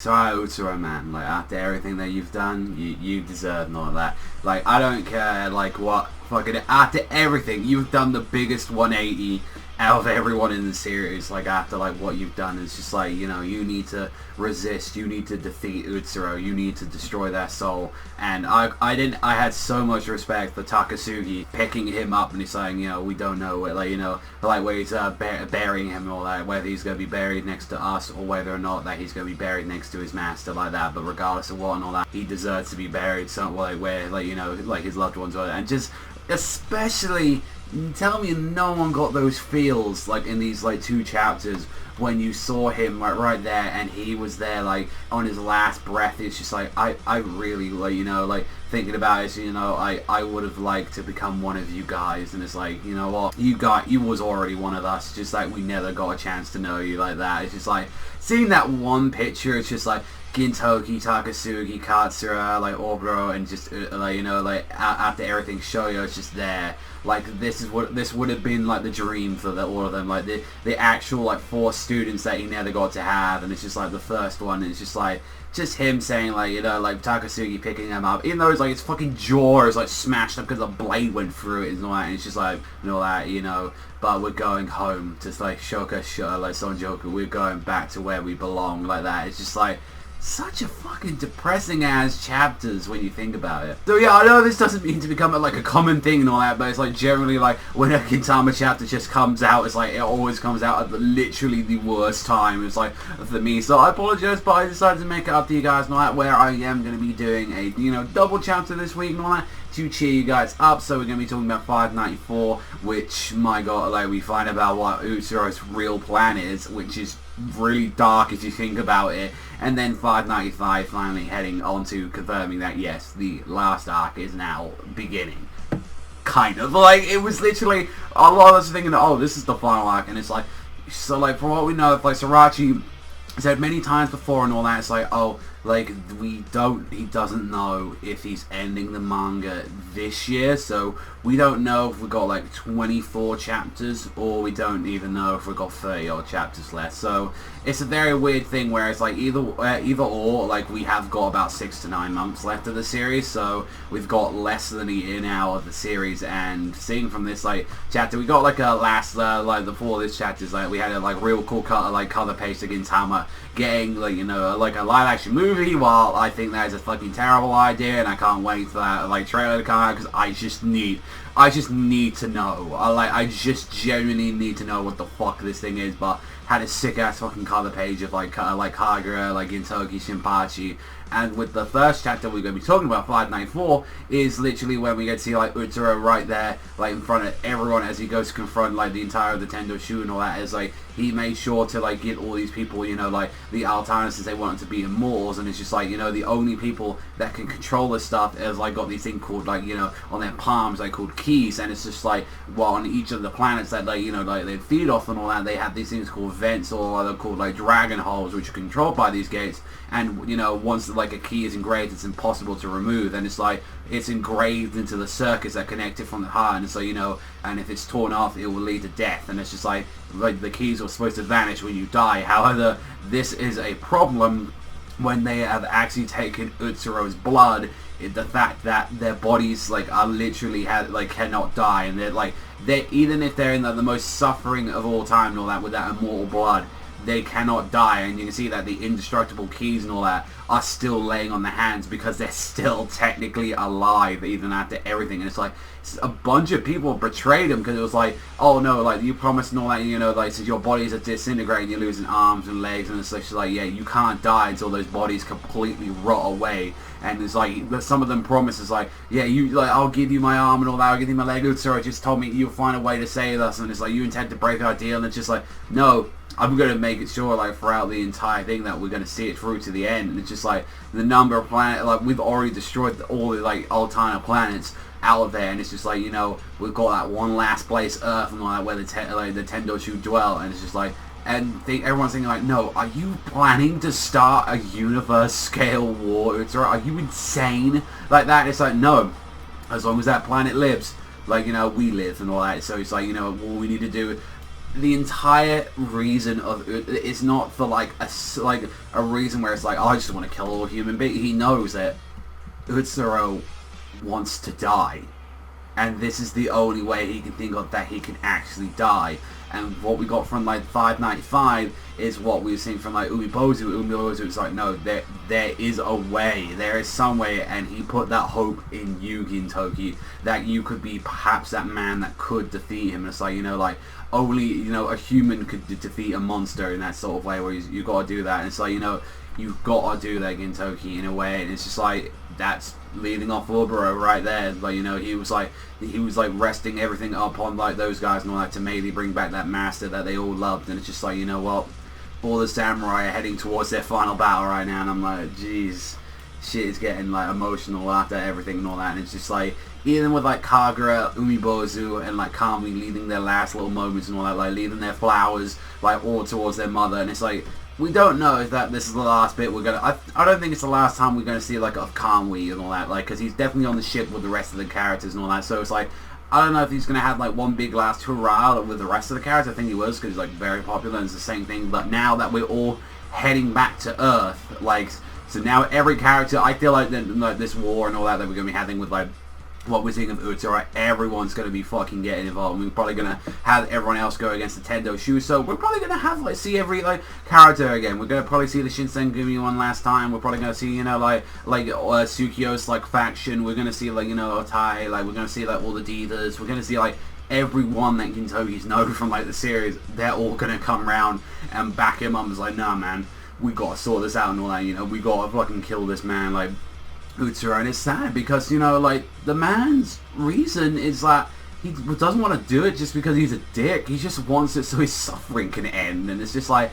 So Utsuro, man, like after everything that you've done, you deserve and all that. Like I don't care like what fucking after everything you've done the biggest 180 out of everyone in the series. Like after like what you've done, it's just like, you know, you need to resist, you need to defeat Utsuro, you need to destroy their soul. And I had so much respect for Takasugi picking him up and he's saying, you know, we don't know where, like, you know, like where he's burying him and all that, whether he's going to be buried next to us or whether or not that he's going to be buried next to his master, like that. But regardless of what and all that, he deserves to be buried somewhere like where, like, you know, like his loved ones are. And just especially, tell me no one got those feels like in these like 2 chapters when you saw him like right there and he was there like on his last breath. It's just like I really, like, you know, like thinking about it, you know, I would have liked to become one of you guys. And it's like, you know what, you was already one of us, just like we never got a chance to know you like that. It's just like seeing that one picture, it's just like Gintoki, Takasugi, Katsura, like Obro, and just like, you know, like after everything Shoyo is just there. Like this would have been like the dream for all of them, like the actual like 4 students that he never got to have. And it's just like the first one, it's just like just him saying, like, you know, like Takasugi picking him up, even though it's like his fucking jaw is like smashed up because a blade went through it and all that, and it's just like, and all that, you know, but we're going home to like like Sonjoku, we're going back to where we belong, like that. It's just like such a fucking depressing ass chapters when you think about it. So yeah, I know this doesn't mean to become like a common thing and all that, but it's like generally like when a Gintama chapter just comes out, it's like it always comes out at literally the worst time. It's like for me, so I apologize, but I decided to make it up to you guys and all that, where I am going to be doing a, you know, double chapter this week and all that to cheer you guys up. So we're going to be talking about 594, which, my god, like we find about what Utsuro's real plan is, which is really dark if you think about it. And then 595 finally heading on to confirming that yes, the last arc is now beginning. Kind of like it was literally a lot of us thinking, oh, this is the final arc, and it's like, so like from what we know, like Sorachi said many times before and all that, it's like, oh, like he doesn't know if he's ending the manga this year, so we don't know if we got like 24 chapters or we don't even know if we got 30 odd chapters left. So it's a very weird thing where it's like either or, like we have got about 6 to 9 months left of the series, so we've got less than a year now of the series. And seeing from this like chapter, we got like a last like before this chapter is like we had a like real cool cover page to Gintama getting, like, you know, like a live action movie. While I think that is a fucking terrible idea, and I can't wait for that like trailer to come out, because I just need to know. I just genuinely need to know what the fuck this thing is. But had a sick ass fucking cover page of like Kagura, like Gintoki, Shinpachi. And with the first chapter we're going to be talking about, 594, is literally when we get to see like Utsuro right there, like in front of everyone as he goes to confront like the entire of the Tendoshu and all that. Is like he made sure to like get all these people, you know, like the Altanas, since they wanted to be immortals, and it's just like, you know, the only people that can control this stuff is like got these things called like, you know, on their palms, like called keys. And it's just like, well, on each of the planets that like, you know, like they feed off and all that, they have these things called vents, or they're called like dragon holes, which are controlled by these gates. And, you know, once like a key is engraved, it's impossible to remove, and it's like it's engraved into the circuits that connect it from the heart. And so, you know, and if it's torn off, it will lead to death. And it's just like the keys are supposed to vanish when you die. However, this is a problem when they have actually taken Utsuro's blood. The fact that their bodies like are literally cannot die, and they're even if they're in the most suffering of all time and all that with that immortal blood, they cannot die. And you can see that the indestructible keys and all that are still laying on the hands because they're still technically alive even after everything. And it's like a bunch of people betrayed him, because it was like, oh no, like you promised and all that, you know, like since your bodies are disintegrating, you're losing arms and legs, and it's like, yeah, you can't die until those bodies completely rot away. And it's like some of them promises like, yeah, you like, I'll give you my arm and all that, I'll give you my leg. Utsuro just told me you'll find a way to save us, and it's like you intend to break our deal. And it's just like, no, I'm going to make it sure, like, throughout the entire thing that we're going to see it through to the end. And it's just like the number of planets, like we've already destroyed all the like Altana planets out of there, and it's just like, you know, we've got that one last place, Earth and all that, where the Tendoshu dwell. And it's just like, and everyone's thinking like, no, are you planning to start a universe scale war? Are you insane like that? It's like, no, as long as that planet lives, like, you know, we live and all that. So it's like, you know, all we need to do the entire reason of it's not for like a reason where it's like, oh, I just want to kill all human beings. He knows that Utsuro wants to die, and this is the only way he can think of that he can actually die. And what we got from like 595 is what we've seen from like Umibozu. Umibozu is like, no, there is a way, there is some way, and he put that hope in you, Gintoki, that you could be perhaps that man that could defeat him. And it's like, you know, like only, you know, a human could defeat a monster in that sort of way, where you got to do that. And it's like, you know, you've got to do that, Gintoki, in a way. And it's just like, that's leading off Urboro right there. Like, you know, he was like resting everything up on like those guys and all that to maybe bring back that master that they all loved. And it's just like, you know what, all the samurai are heading towards their final battle right now, and I'm like, jeez, shit is getting like emotional after everything and all that. And it's just like, even with like Kagura, Umibozu, and like Kami leading their last little moments and all that, like leading their flowers like all towards their mother. And it's like, we don't know if that this is the last bit we're gonna. I don't think it's the last time we're gonna see like a Kamui and all that, like, because he's definitely on the ship with the rest of the characters and all that. So it's like, I don't know if he's gonna have like one big last hurrah with the rest of the characters. I think he was, because he's like very popular and it's the same thing. But now that we're all heading back to Earth, like, so now every character, I feel like this war and all that we're gonna be having with like what we're seeing of Utsuro, everyone's going to be fucking getting involved. We're probably going to have everyone else go against the Tendo Shu, so we're probably going to have, like, see every, like, character again. We're going to probably see the Shinsengumi one last time. We're probably going to see, you know, like Tsukio's, like, faction. We're going to see, like, you know, Otai. Like, we're going to see, like, all the Divas. We're going to see, like, everyone that Gintoki's known from, like, the series. They're all going to come around and back him up. It's like, nah, man, we got to sort this out and all that, you know. We got to fucking kill this man, like, Utsuro. And it's sad because, you know, like, the man's reason is that he doesn't want to do it just because he's a dick. He just wants it so his suffering can end. And it's just like,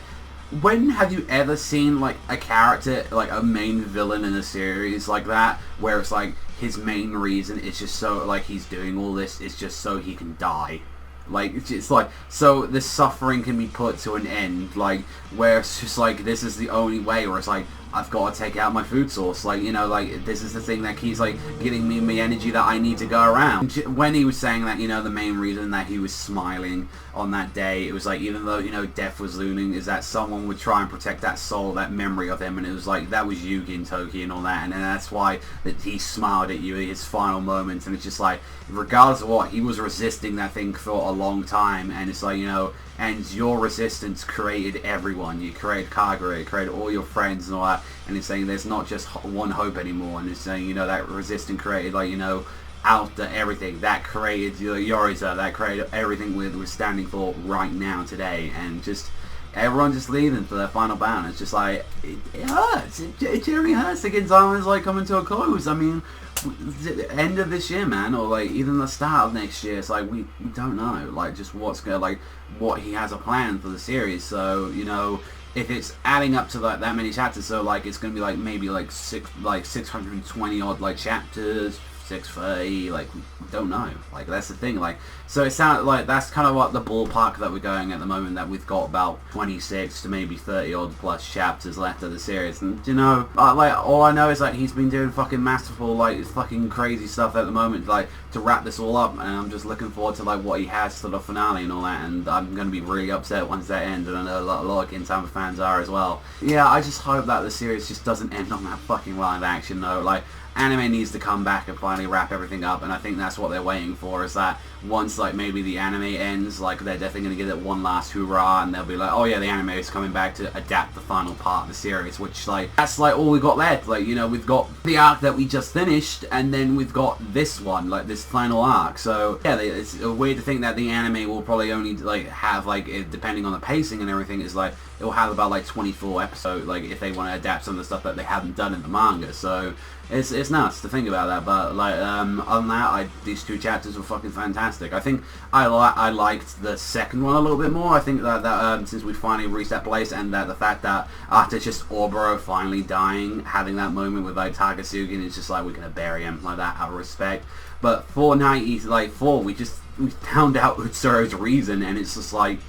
when have you ever seen like a character, like a main villain in a series like that, where it's like his main reason is just so, like, he's doing all this is just so he can die? Like, it's like, so the suffering can be put to an end, like, where it's just like, this is the only way, where it's like, I've got to take out my food source, like, you know, like, this is the thing that keeps, like, getting me the energy that I need to go around. When he was saying that, you know, the main reason that he was smiling on that day, it was like, even though, you know, death was looming, is that someone would try and protect that soul, that memory of him, and it was like, that was you, Gintoki, and all that, and that's why that he smiled at you in his final moments. And it's just like, regardless of what, he was resisting that thing for a long time, and it's like, you know, and your resistance created everyone. You created Kagura, you created all your friends and all that, and it's saying there's not just one hope anymore. And it's saying, you know, that resistance created, like, you know, out the everything that created Yorita, that created everything we're standing for right now today. And just everyone just leaving for their final battle. It's just like, it hurts. It generally hurts. The Gintama is like coming to a close. I mean, the end of this year, man, or like even the start of next year. It's like we don't know, like, just what's gonna, like, what he has a plan for the series. So, you know, if it's adding up to like that many chapters, so like it's gonna be like maybe like 620 odd like chapters, 630, like, we don't know. Like, that's the thing. Like, so it sounds like that's kind of what the ballpark that we're going at the moment, that we've got about 26 to maybe 30 odd plus chapters left of the series. And, you know, like, all I know is that he's been doing fucking masterful, like, fucking crazy stuff at the moment, like, to wrap this all up. And I'm just looking forward to, like, what he has for the finale and all that. And I'm going to be really upset once that ends, and I know a lot of Gintama fans are as well. Yeah, I just hope that the series just doesn't end on that fucking live action though. Like, anime needs to come back and finally wrap everything up, and I think that's what they're waiting for, is that once, like, maybe the anime ends, like, they're definitely going to give it one last hurrah, and they'll be like, oh yeah, the anime is coming back to adapt the final part of the series, which, like, that's, like, all we got left. Like, you know, we've got the arc that we just finished, and then we've got this one, like, this final arc. So, yeah, it's weird to think that the anime will probably only, like, have, like, depending on the pacing and everything, is, like, it will have about, like, 24 episodes, like, if they want to adapt some of the stuff that they haven't done in the manga. So it's nuts to think about that. But, like, other than that, these two chapters were fucking fantastic. I think I liked the second one a little bit more. I think that since we finally reached that place, and that the fact that after just Oboro finally dying, having that moment with, like, Takasugi, and it's just like, we're gonna bury him like that out of respect. But 494, we found out Utsuro's reason, and it's just like,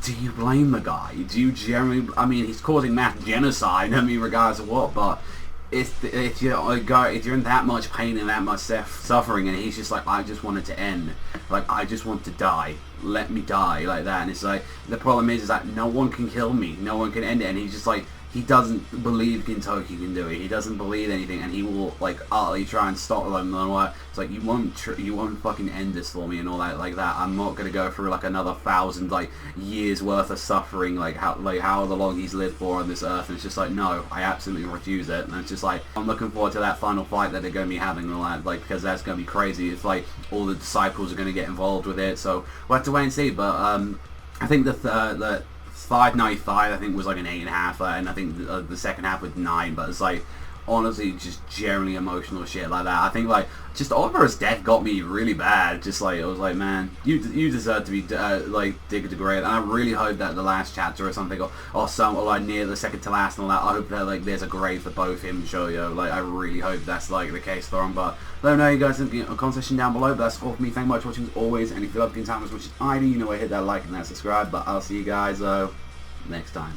do you blame the guy? Do you generally? I mean, he's causing mass genocide. I mean, regardless of what, but if you're in that much pain and that much suffering, and he's just like, I just want it to end. Like, I just want to die. let me die like that. And it's like, the problem is that no one can kill me, no one can end it, and he's just like, he doesn't believe Gintoki can do it. He doesn't believe anything, and he will like utterly try and stop them. And what? It's like, you won't fucking end this for me and all that like that. I'm not gonna go through like another 1,000 like years worth of suffering, like however long he's lived for on this earth. And it's just like, no, I absolutely refuse it. And it's just like, I'm looking forward to that final fight that they're gonna be having and all that, like, because that's gonna be crazy. It's like all the disciples are gonna get involved with it. So we'll have to wait and see. But I think the 595 I think was like an 8.5, and I think the second half was 9. But it's like, honestly, just generally emotional shit like that. I think like just Oliver's death got me really bad. Just like, it was like, man, you deserve to be like D.Gray. And I really hope that the last chapter or something, or some, or like near the second to last and all that, I hope that like there's a grave for both him and Jojo. Like, I really hope that's like the case for him. But let me know you guys in the comment section down below. But that's all for me. Thank you much for watching as always. And if you love Gintama as much as I do, you know, hit that like and that subscribe. But I'll see you guys next time.